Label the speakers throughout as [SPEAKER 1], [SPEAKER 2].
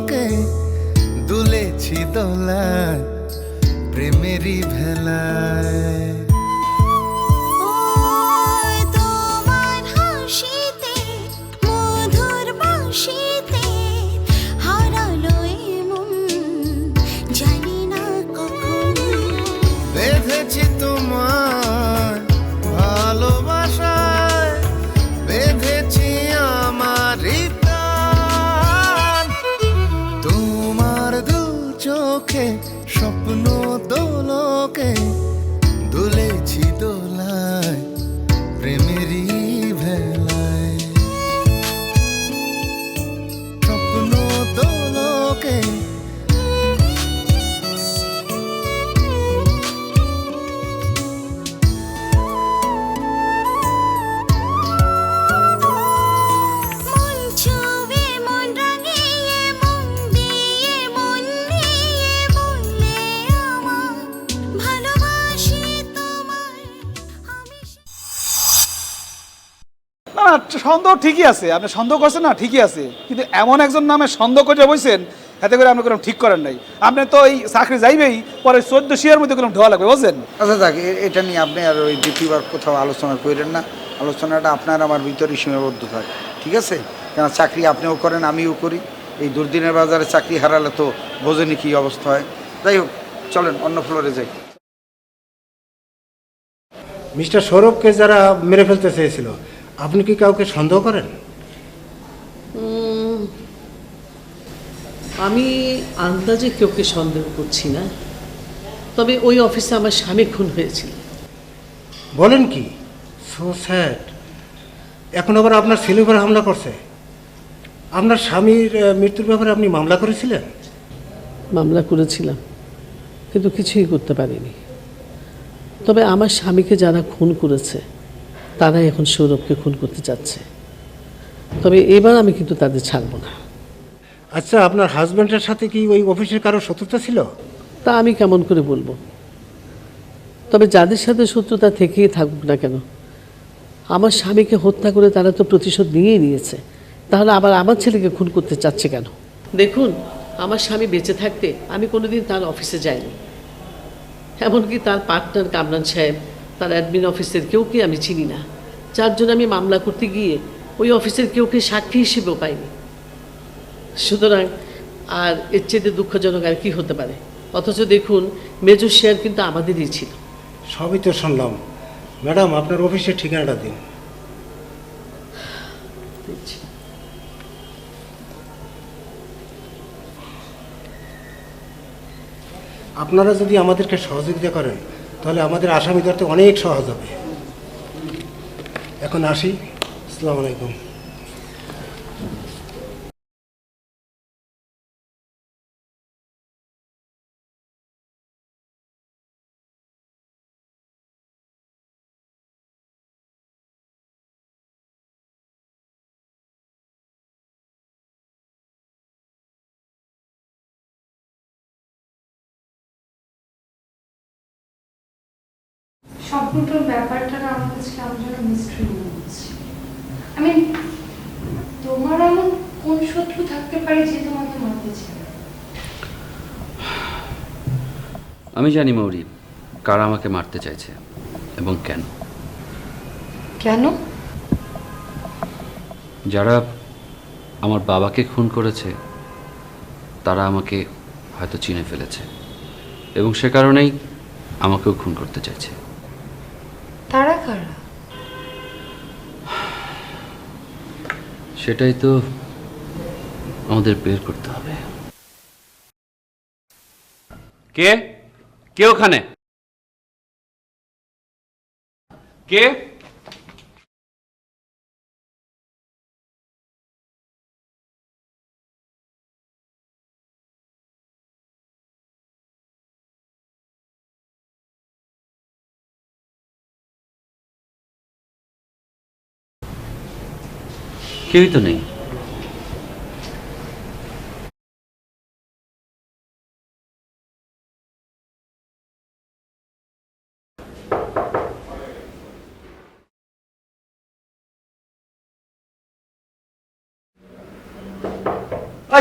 [SPEAKER 1] দোলকে দুলেছি দোলায় প্রেমেরই ভেলায়।
[SPEAKER 2] তোমার হাসিতে মধুর বাঁশিতে হারালো মন জানি না কখন।
[SPEAKER 1] বেঁধেছি তোমার ভালোবাসায়, বেঁধেছি আমার প্রাণ। তোমার দু চোখে স্বপ্ন দোলকে দুলেছি দোলায় প্রেমেরই ভেলায়। স্বপ্ন দোলকে
[SPEAKER 2] মন ছুঁয়ে মন রাঙিয়ে মন দিয়ে মন নিয়ে বললে আমার ভালোবাসি তোমায় আমি।
[SPEAKER 3] না না, সন্দেহ ঠিকই আছে, আপনি সন্দেহ করছেন না, ঠিকই আছে, কিন্তু এমন একজন নামে সন্দেহ করে বলছেন, এতে করে আপনি কোনো ঠিক করেন নাই। আপনি তো এই চাকরি যাইবেই, পরে 14 শিয়ার মধ্যে কোনো ঢোয়া লাগবে, বুঝছেন?
[SPEAKER 4] আচ্ছা যাক, এটা নিয়ে আপনি আর ওই দ্বিতীয়বার কোথাও আলোচনা করেন না। আলোচনাটা আপনার আমার ভিতরেই সীমাবদ্ধ থাকে, ঠিক আছে? কেন চাকরি আপনিও করেন, আমিও করি। এই দুর্দিনের বাজারে চাকরি হারালে তো বোঝেনি কী অবস্থা হয়। যাই হোক, চলেন অন্য ফ্লোরে যাই।
[SPEAKER 5] মিস্টার সৌরভকে যারা মেরে ফেলতে চেয়েছিল, আপনি কি কাউকে সন্দেহ করেন?
[SPEAKER 6] আমি আন্দাজে কেউকে সন্দেহ করছি না, তবে ওই অফিসে আমার স্বামী খুন হয়েছিল।
[SPEAKER 5] বলেন কি? So sad. এখন আবার আপনার ছেলে উপরে হামলা করছে। আপনার স্বামীর মৃত্যুর ব্যাপারে আপনি মামলা করেছিলেন?
[SPEAKER 6] মামলা করেছিলাম, কিন্তু কিছুই করতে পারিনি। তবে আমার স্বামীকে যারা খুন করেছে তারাই এখন সৌরভকে খুন করতে চাচ্ছে। তবে এবার আমি কিন্তু তাদের ছাড়ব না।
[SPEAKER 5] আচ্ছা, আপনার হাজব্যান্ডের সাথে কি ওই অফিসের কারো শত্রুতা ছিল?
[SPEAKER 6] তা আমি কেমন করে বলবো? তবে যাদের সাথে শত্রুতা থেকেই থাকুক না কেন, আমার স্বামীকে হত্যা করে তারা তো প্রতিশোধ নিয়েই নিয়েছে। তাহলে আবার আমার ছেলেকে খুন করতে চাচ্ছে কেন? দেখুন, আমার স্বামী বেঁচে থাকতে আমি কোনোদিন তার অফিসে যাইনি। এমনকি তার পার্টনার কামরান সাহেব, তার অ্যাডমিন অফিসের কেউকে আমি চিনি না, যার জন্য আমি মামলা করতে গিয়ে ওই অফিসের কেউকে সাক্ষী হিসেবেও পাইনি। সুতরাং আর এর চেয়ে দুঃখজনক আর কি হতে পারে? অথচ দেখুন, মেজর শেয়ার কিন্তু আমাদেরই ছিল।
[SPEAKER 5] সবই তো শুনলাম। ম্যাডাম, আপনার অফিসের ঠিকানাটা দিন। আপনারা যদি আমাদেরকে সহযোগিতা করেন তাহলে আমাদের আসামি ধরতে অনেক সহজ হবে। এখন আসি। আসসালামু আলাইকুম।
[SPEAKER 7] স্বপ্নটার ব্যাপারটা আমার কাছে কেমন যেন মিস্ট্রি মনে হচ্ছে। তোমার এমন কোন শত্রু থাকতে পারে যে তোমাকে মারতে চায়?
[SPEAKER 8] আমি জানি মৌরি, কারা আমাকে মারতে চাইছে এবং কেন।
[SPEAKER 7] কেন?
[SPEAKER 8] যারা আমার বাবাকে খুন করেছে তারা আমাকে হয়তো চিনে ফেলেছে এবং সে কারণেই আমাকেও খুন করতে চাইছে।
[SPEAKER 7] তারা কারা?
[SPEAKER 8] সেটাই তো আমাদের বের করতে হবে। কে কে ওখানে? কে? কেউই তো নেই।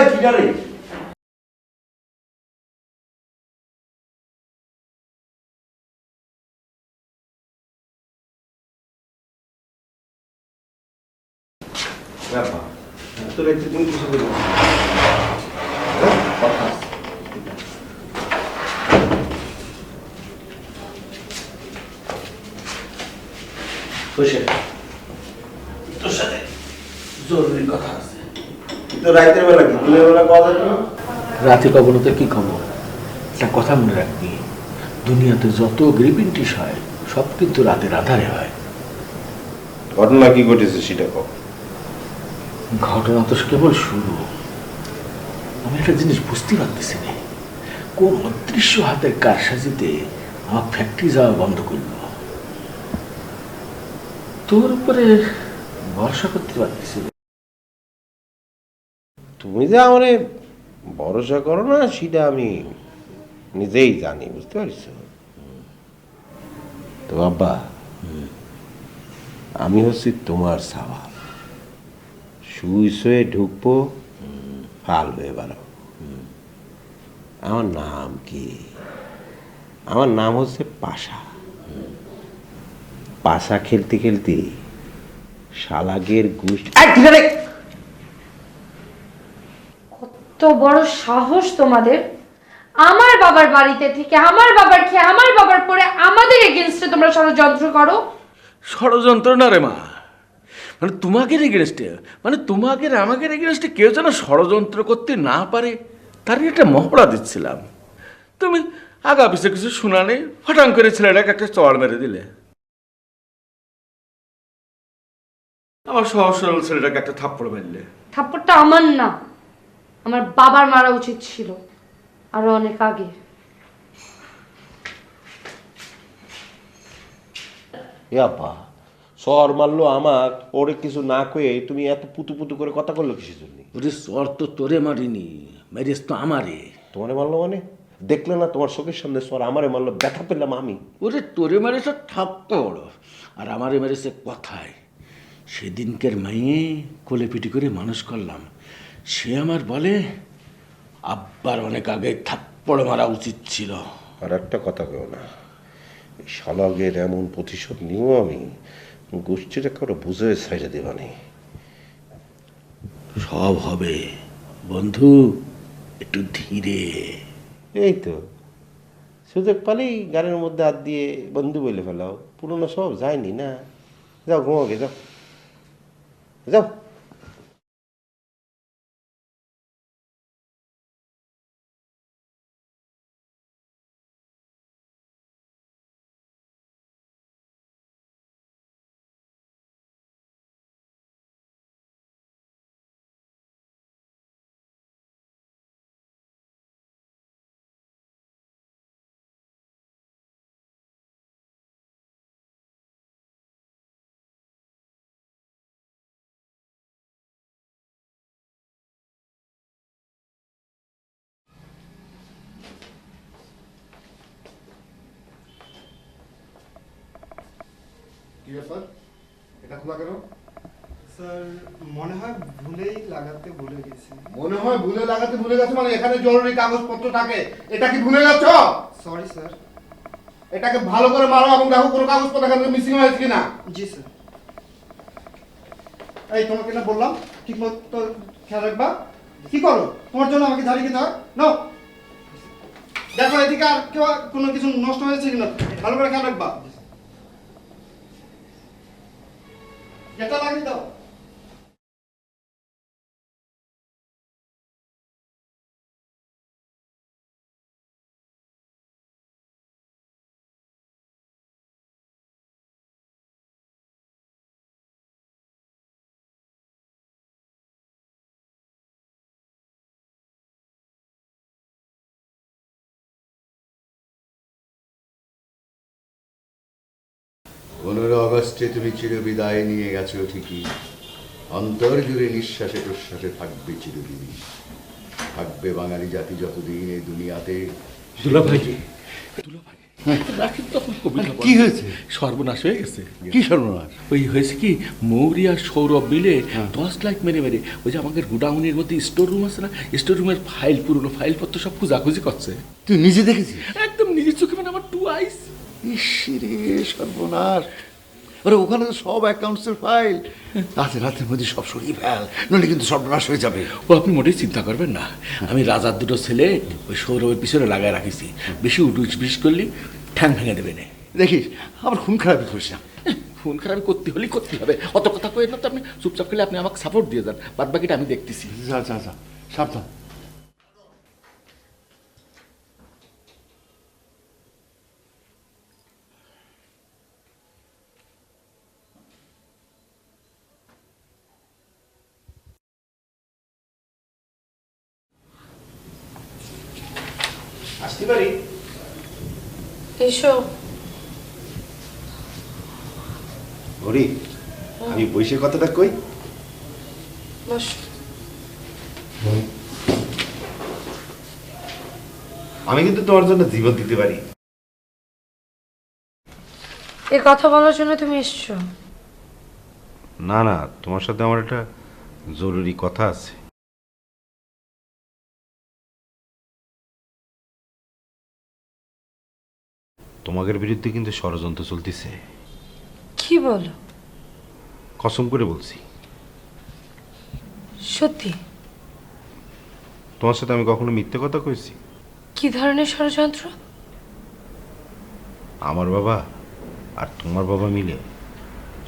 [SPEAKER 9] কি
[SPEAKER 5] এত রাইতে তুমি কিছু বলো তোর সাথে জরুরি কথা আছে। তো রাতের বেলা কি দিনের বেলা কথা না?
[SPEAKER 9] রাতে কখনো তো কি খবর, একটা কথা মনে রাখবি, দুনিয়াতে যত গ্রিপিন্টিস হয় সব কিন্তু রাতের আধারে হয়।
[SPEAKER 5] ঘটনা কি ঘটেছে সেটা কও।
[SPEAKER 9] ঘটনা তো কেবল শুরু। আমি একটা জিনিস বুঝতে পারতেছি না, কোন অদৃশ্য হাতের কারসাজিতে আমার ফ্যাক্টরি যাওয়া বন্ধ করল। তোর উপরে ভরসা করতে পারতেছি না।
[SPEAKER 10] তুমি যে আমারে ভরসা করো না সেটা আমি নিজেই জানি, বুঝতে পারছো তো বাবা। আমি হচ্ছি তোমার সাওয়াল, শুয়ে শুয়ে ঢুকবো, ফাল হয়ে বেড়াবো। আমার নাম কি? আমার নাম হচ্ছে পাশা। পাশা খেলতে খেলতে শালাগের গোষ্ঠী।
[SPEAKER 7] কত বড় সাহস তোমাদের! আমার বাবার বাড়িতে থেকে আমার বাবার খেয়ে আমার বাবার পরে আমাদের এগেইনস্টে তোমরা ষড়যন্ত্র করো।
[SPEAKER 9] ষড়যন্ত্র না রে মা, মানে তোমাকে এগেনস্টে, মানে তোমাকে আমাকে এগেনস্টে কেউ যেন ষড়যন্ত্র করতে না পারে তারই একটা মহড়া দিচ্ছিলাম। তুমি আগা পিছে কিছু শোনা নেই, ফটাং করে ছেলেটাকে একটা চড় মেরে দিলে। আমার সহজ সরল ছেলেটাকে একটা থাপ্পড় মারলে।
[SPEAKER 7] থাপ্পড়টা আমার না, আমার বাবার মারা উচিত ছিল আরো অনেক আগে।
[SPEAKER 10] আপা সর মারলো আমার, ওরে কিছু না কয়ে তুমি এত পুতু পুতু করে কথা করলো কিসের জন্য?
[SPEAKER 9] ওরে সর তো তোরে মারিনি, ম্যারেজ তো আমারে।
[SPEAKER 10] তোমারে মারলো মানে? দেখলে না তোমার চোখের সামনে সর আমারে মারলো, ব্যথা পেলাম আমি।
[SPEAKER 9] ওরে তোরে মারেছে থাপ্পড়, আর আমারে মেরেছে কথায়। সেদিনকের মাইয়ে কোলে পিটি করে মানুষ করলাম, সে আমার বলে আব্বার অনেক আগে থাপ্পড় মারা উচিত ছিল।
[SPEAKER 10] আর একটা কথা কেউ না, এই শালাগের এমন প্রতিশোধ নিও আমি, গোষ্ঠীটা কারো বুঝে ছাইড়ে দেবানি।
[SPEAKER 9] সব হবে বন্ধু, একটু ধীরে।
[SPEAKER 10] এই তো সুযোগ পালেই গানের মধ্যে হাত দিয়ে বন্ধু বলে ফেলাও, পুরনো সব যায়নি না। যাও ঘুমাকে, যাও যাও।
[SPEAKER 1] কি ব্যাপার, এটা খোলা কেন?
[SPEAKER 5] স্যার মনে হয় ভুলেই লাগাতে ভুলে গেছি।
[SPEAKER 1] মনে হয় ভুলে লাগাতে ভুলে গেছে মানে এখানে জরুরি কাগজপত্র থাকে, এটা কি ভুলে যাচ্ছ?
[SPEAKER 5] Sorry sir.
[SPEAKER 1] এটাকে ভালো করে মারো এবং দেখো কোনো কাগজপত্র এখানে মিসিং হয়েছে কিনা।
[SPEAKER 5] জি স্যার। এই তোমাকে না বললাম ঠিক মতো খেয়াল রাখবা। কি করো? তোমার জন্য আমাকে ঝাড়ি খেতে হয়? নাও দেখো এদিকে আর কেউ কোনো কিছু নষ্ট হয়েছে কিনা ভালো করে খেয়াল রাখবা। যেটা লাগিয়ে দাও।
[SPEAKER 11] পনেরো আগস্টে তুমি চিরবিদায় নিয়ে গেছো ঠিকই, অন্তর জুড়ে নিঃশ্বাসে প্রশ্বাসে থাকবে চিরদিনই। থাকবে বাঙালি জাতি যতদিন এই দুনিয়াতে।
[SPEAKER 9] কি হয়েছে? সর্বনাশ হয়ে গেছে।
[SPEAKER 11] কি সর্বনাশ?
[SPEAKER 9] ওই হয়েছে কি, মৌরি আর সৌরভ মিলে 10 লাখ মেরে মেরে ওই যে আমাদের গোডাউনের মধ্যে স্টোর রুম আছে না, স্টোর রুমের ফাইল, পুরনো ফাইলপত্র সব খোঁজাখুঁজি করছে।
[SPEAKER 11] তুই নিজে দেখেছিস?
[SPEAKER 9] একদম নিজের চোখে, মানে আমার 2 আইস।
[SPEAKER 11] ইস রে সর্বনাশ! আরে ওখানে তো সব অ্যাকাউন্টসের ফাইল, রাতের মধ্যে সব সরিয়ে ফেল, নইলে কিন্তু সব নাশ হয়ে যাবে।
[SPEAKER 9] ও আপনি মোটেই চিন্তা করবেন না, আমি রাজার দুটো ছেলে ওই সৌরভের পিছনে লাগায় রাখিছি, বেশি উঠুস করলি ঠ্যাং ভেঙে দেবে না।
[SPEAKER 11] দেখিস আবার খুন খারাপি করিস না।
[SPEAKER 9] ফোন খারাপ করতে হলেই করতে হবে, অত কথা কই না তো। আপনি চুপচাপ করলে আপনি আমাকে সাপোর্ট দিয়ে যান, বাদ বাকিটা আমি দেখতেছি।
[SPEAKER 11] যা যা যা, সাবধান।
[SPEAKER 3] আসতে পারি?
[SPEAKER 7] এসো।
[SPEAKER 10] ঘড়ি, আমি বইসের কথাটা কই।
[SPEAKER 7] বস।
[SPEAKER 10] আমি কিন্তু তোমার জন্য জীবন দিতে পারি।
[SPEAKER 7] এই কথা বলার জন্য তুমি এসছো?
[SPEAKER 10] না না, তোমার সাথে আমার একটা জরুরি কথা আছে। তোমাদের বিরুদ্ধে কিন্তু ষড়যন্ত্র চলতেছে।
[SPEAKER 7] কি বলো?
[SPEAKER 10] কসম করে বলছি।
[SPEAKER 7] সত্যি?
[SPEAKER 10] তোমার সাথে আমি কখনো মিথ্যে কথা কইছি?
[SPEAKER 7] কি ধরনের ষড়যন্ত্র?
[SPEAKER 10] আমার বাবা আর তোমার বাবা মিলে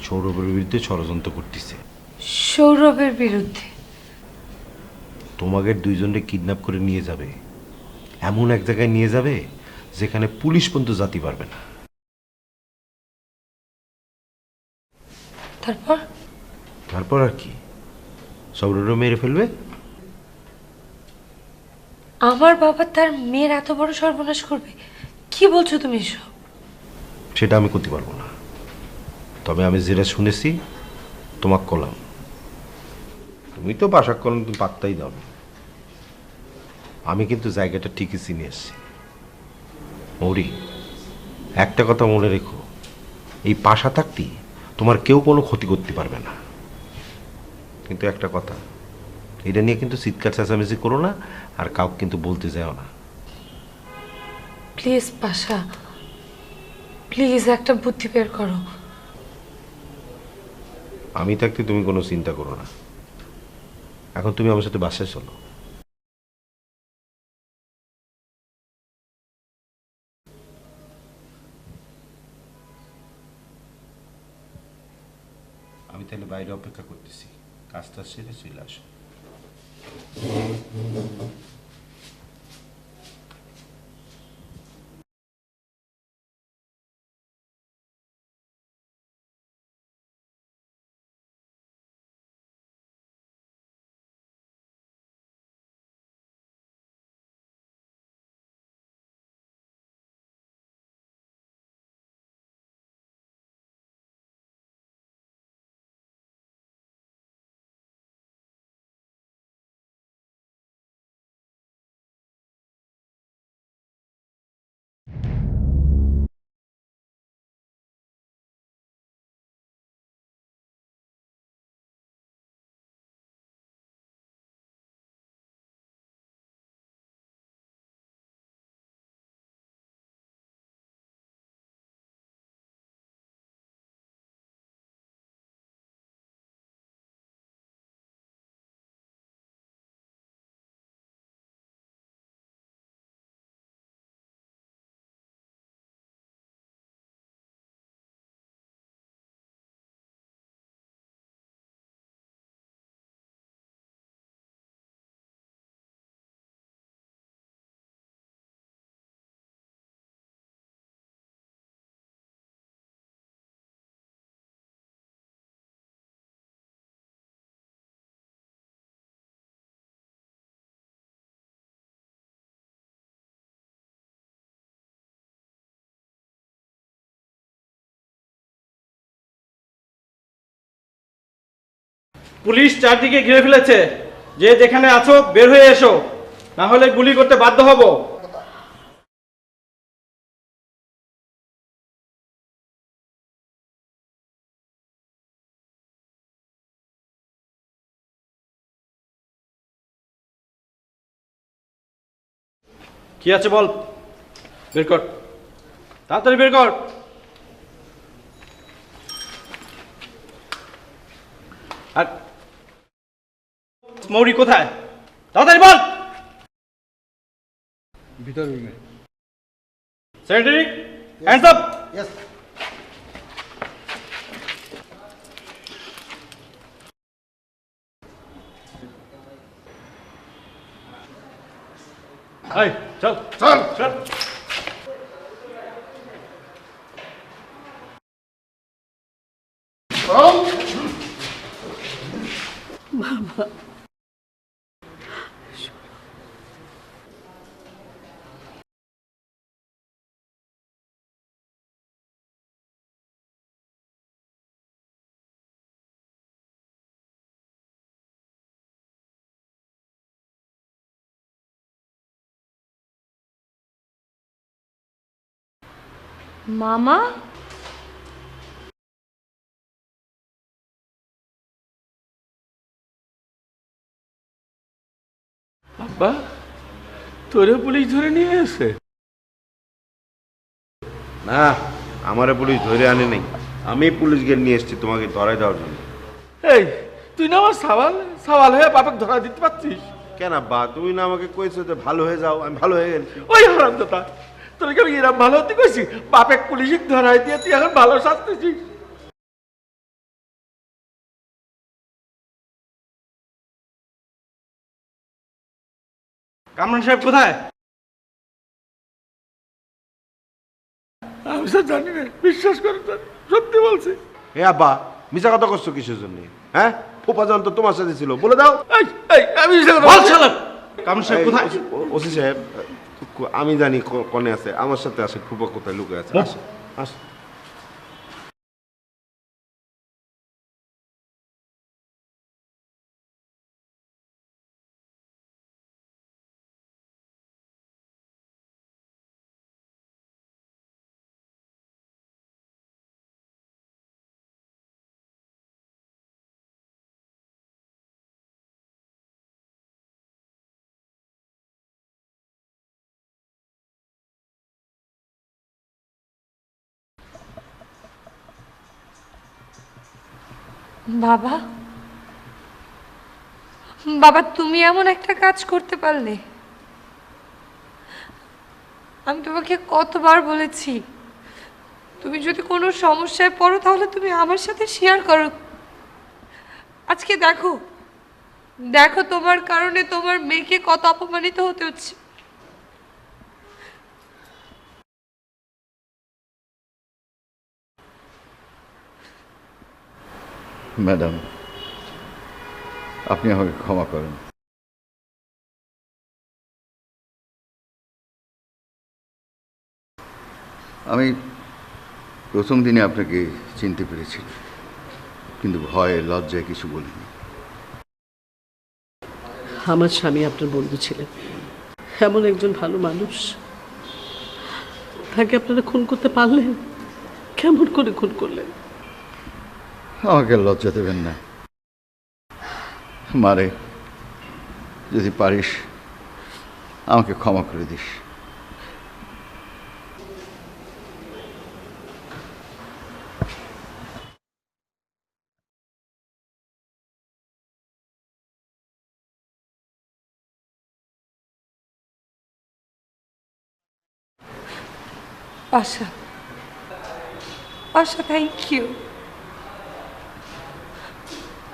[SPEAKER 10] সৌরভের বিরুদ্ধে ষড়যন্ত্র করতেছে।
[SPEAKER 7] সৌরভের বিরুদ্ধে?
[SPEAKER 10] তোমাদের দুইজনকে কিডন্যাপ করে নিয়ে যাবে, এমন এক জায়গায় নিয়ে যাবে যেখানে পুলিশ পর্যন্ত যেতে পারবে না।
[SPEAKER 7] তারপর?
[SPEAKER 10] তারপর আর কি, সৌরভকে মেরে ফেলবে।
[SPEAKER 7] আমার বাবা তার মেয়ের এত বড় সর্বনাশ করবে? কি বলছো তুমি এসব?
[SPEAKER 10] সেটা আমি করতে পারবো না, তবে আমি যেটা শুনেছি তোমাকে কলাম। তুমি তো বাসা করলাম, তুমি পাত্তাই দাও না। আমি কিন্তু জায়গাটা ঠিকই চিনে এসছি। মৌরি, একটা কথা মনে রেখো, এই পাশা থাকতে তোমার কেউ কোনো ক্ষতি করতে পারবে না। কিন্তু একটা কথা, এটা নিয়ে কিন্তু চিৎকার চেঁচামেচি করো না, আর কাউকে কিন্তু বলতে যাও না।
[SPEAKER 7] প্লিজ পাশা, প্লিজ একটা বুদ্ধি বের করো।
[SPEAKER 10] আমি থাকতে তুমি কোনো চিন্তা করো না। এখন তুমি আমার সাথে বাসায় চলো। আমি তাহলে বাইরে অপেক্ষা করতেছি, কাজটা সেরে চলে আসো।
[SPEAKER 5] পুলিশ চারদিকে ঘিরে ফেলেছে, যে যেখানে আছো বের হয়ে এসো, না হলে গুলি করতে বাধ্য হব। কি আছে বল, বের কর, তাড়াতাড়ি বের কর। আর মৌরি কোথায়? তাড়াতাড়ি বল।
[SPEAKER 1] ভিতর রুমে।
[SPEAKER 5] Secretary, hands up.
[SPEAKER 1] ইয়েস।
[SPEAKER 5] এই চল
[SPEAKER 1] চল
[SPEAKER 5] চল।
[SPEAKER 7] মামা,
[SPEAKER 9] বাবা তোরে পুলিশ ধরে নিয়ে এসে?
[SPEAKER 10] না, আমারে পুলিশ ধরে আনে নাই, আমি পুলিশকে নিয়ে এসেছি তোমাকে ধরাই দেওয়ার জন্য।
[SPEAKER 9] এই তুই না আমার সওয়াল সওয়াল হয়ে বাপক ধরা দিতে পারছিস?
[SPEAKER 10] কেন আব্বা, তুমি না আমাকে কইছো যে ভালো হয়ে যাও, আমি ভালো হয়ে গেছি।
[SPEAKER 9] ওই হারামজাদা, তোকে আমি এরকম ভালো হতে কইছি? বাপেক পুলিশে ধরাই দিয়ে তুই এখন ভালো শাস্তেছিস?
[SPEAKER 5] কামরান সাহেব কোথায়?
[SPEAKER 9] আমি স্যার জানি না, বিশ্বাস করে স্যার, সত্যি বলছি।
[SPEAKER 10] এ আব্বা, মিছা কথা করছো কিসের জন্য? হ্যাঁ, ফুপা জান তো তোমার সাথে ছিল, বলে দাও।
[SPEAKER 9] এই এই আমি মিথ্যা কথা
[SPEAKER 5] বল
[SPEAKER 9] বলছি।
[SPEAKER 5] শালা। কামরান সাহেব কোথায়?
[SPEAKER 10] ওসি সাহেব, আমি জানি কনে আছে, আমার সাথে আসে, ফুপা কোথায় লুকে আছে। আসে, আসে।
[SPEAKER 7] বাবা, বাবা তুমি এমন একটা কাজ করতে পারলে? আমি তোমাকে কতবার বলেছি তুমি যদি কোনো সমস্যায় পড়ো তাহলে তুমি আমার সাথে শেয়ার করো। আজকে দেখো দেখো তোমার কারণে তোমার মেয়েকে কত অপমানিত হতে হচ্ছে।
[SPEAKER 11] ম্যাডাম, আপনি আমাকে ক্ষমা করেন। আমি প্রথম দিনে আপনাকে চিনতে পেরেছি, কিন্তু ভয়ে লজ্জায় কিছু বলিনি।
[SPEAKER 6] আমার স্বামী আপনার বন্ধু ছিলেন, এমন একজন ভালো মানুষ, তাকে আপনারা খুন করতে পারলেন? কেমন করে খুন করলেন?
[SPEAKER 11] আমাকে লজ্জা দেবেন না মারে, যদি পারিস আমাকে ক্ষমা করে দিস।
[SPEAKER 7] Pasha, Pasha, thank you.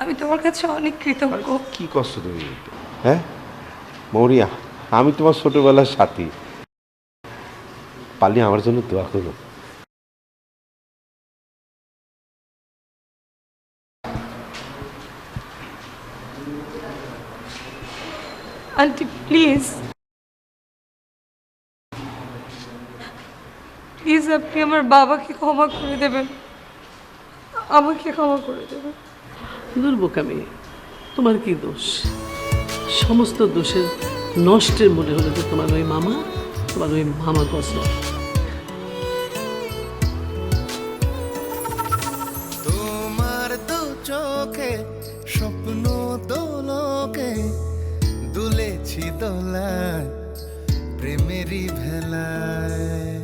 [SPEAKER 7] আমি তোমার কাছে অনেক কৃতজ্ঞ।
[SPEAKER 10] কি কষ্ট তুমি? হ্যাঁ মৌরিয়া, আমি তোমার ছোটবেলার সাথী, পারলে আমার জন্য দোয়া করো।
[SPEAKER 7] আন্টি প্লিজ, প্লিজ আপনি আমার বাবাকে ক্ষমা করে দেবেন, আমাকে ক্ষমা করে দেবেন।
[SPEAKER 6] দুর্বোকা মেয়ে, তোমার কি দোষ? সমস্ত দোষের নষ্টের মনে হলো যে তোমার ওই মামা, তোমার ওই মামা গজনর।
[SPEAKER 2] তোমার দু চোখে স্বপ্ন দোলকে দুলেছি দোলায় প্রেমেরই ভেলায়।